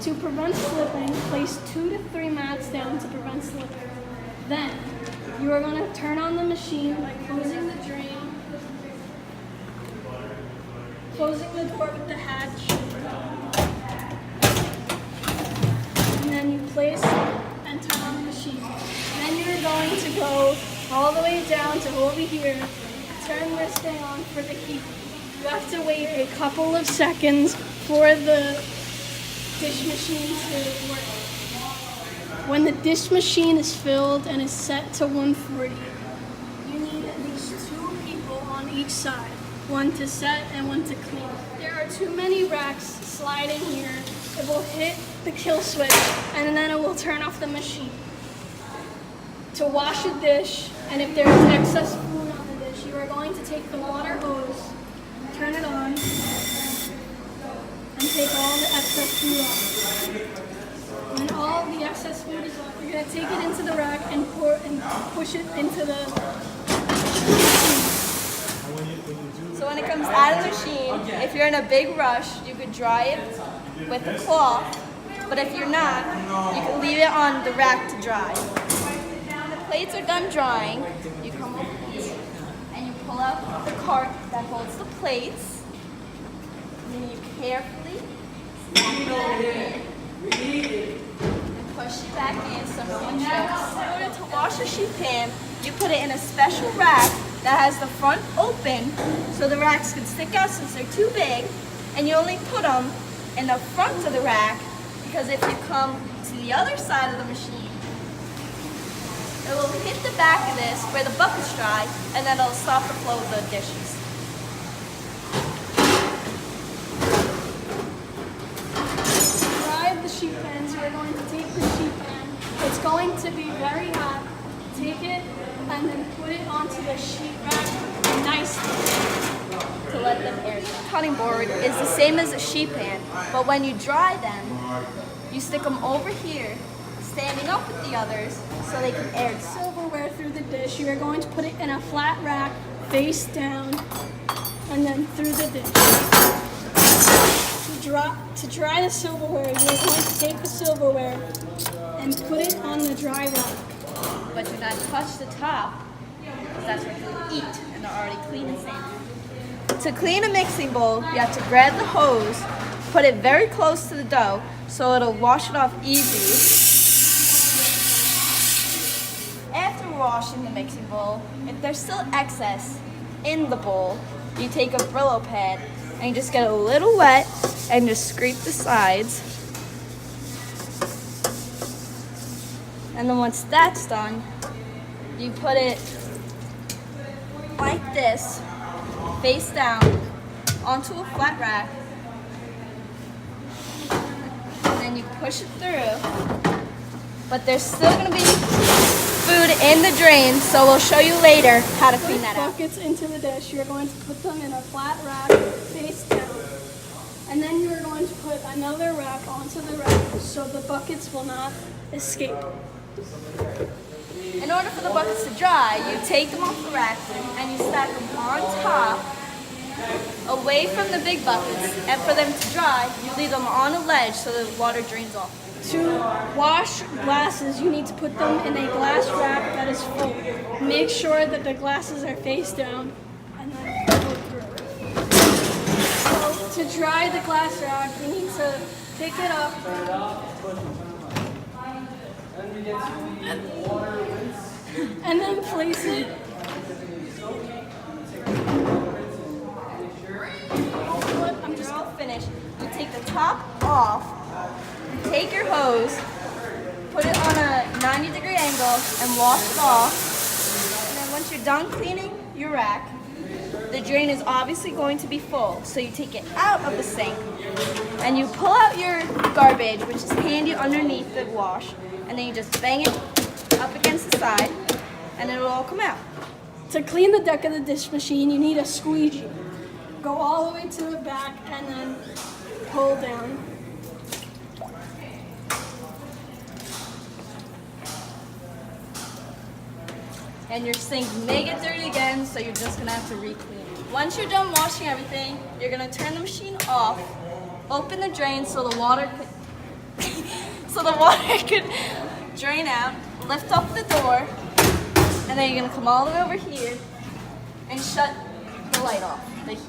To prevent slipping, place 2 to 3 mats down to prevent slipping. Then, you are going to turn on the machine by closing the drain, closing the door with the hatch, and then you place and turn on the machine. Then you're going to go all the way down to over here, turn this thing on for the heat. You have to wait a couple of seconds for the dish machine to work. When the dish machine is filled and is set to 140, you need at least 2 people on each side, one to set and one to clean. There are too many racks sliding here. It will hit the kill switch and then it will turn off the machine. To wash a dish, and if there is excess food on the dish, you are going to take the water hose, turn it on, and take all the excess food off. When all the excess food is off, you're going to take it into the rack and push it into the machine. So when it comes out of the machine, if you're in a big rush, you could dry it with a cloth, but if you're not, you can leave it on the rack to dry. When the plates are done drying, you come over here and you pull out the cart that holds the plates, and then you carefully snap it over here and push it back in so no one trips. In order to wash a sheet pan, you put it in a special rack that has the front open so the racks can stick out since they're too big, and you only put them in the front of the rack because if you come to the other side of the machine, it will hit the back of this where the bucket's dry, and then it'll stop the flow of the dishes. To dry the sheet pans, you're going to take the sheet pan. It's going to be very hot. Take it and then put it onto the sheet rack nicely To let them air. The cutting board is the same as a sheet pan, but when you dry them, you stick them over here, standing up with the others, so they can air. Silverware through the dish. You are going to put it in a flat rack, face down, and then through the dish. To dry the silverware, you are going to take the silverware and put it on the dry rack. But do not touch the top, because that's where you eat, and they're already clean and sandy. To clean a mixing bowl, you have to grab the hose, put it very close to the dough, so it'll wash it off easy. After washing the mixing bowl, if there's still excess in the bowl, you take a Brillo pad and you just get a little wet and just scrape the sides. And then once that's done, you put it like this, face down, onto a flat rack. And then you push it through. But there's still going to be food in the drain, so we'll show you later how to clean that out. Buckets into the dish. You're going to put them in a flat rack, face down. And then you're going to put another rack onto the rack so the buckets will not escape. In order for the buckets to dry, you take them off the rack and you stack them on top, away from the big buckets. And for them to dry, you leave them on a ledge so the water drains off. To wash glasses, you need to put them in a glass rack that is full. Make sure that the glasses are face down and then go through. So to dry the glass rack, you need to pick it up and then place it. I'm just all finished. You take the top off, you take your hose, put it on a 90-degree angle and wash it off. And then once you're done cleaning your rack, the drain is obviously going to be full. So you take it out of the sink and you pull out your garbage, which is handy underneath the wash, and then you just bang it up against the side and it'll all come out. To clean the deck of the dish machine, you need a squeegee. Go all the way to the back and then pull down. And your sink may get dirty again, so you're just gonna have to re-clean it. Once you're done washing everything, you're gonna turn the machine off, open the drain so the water so the water could drain out, lift up the door, and then you're gonna come all the way over here and shut the light off. The heat.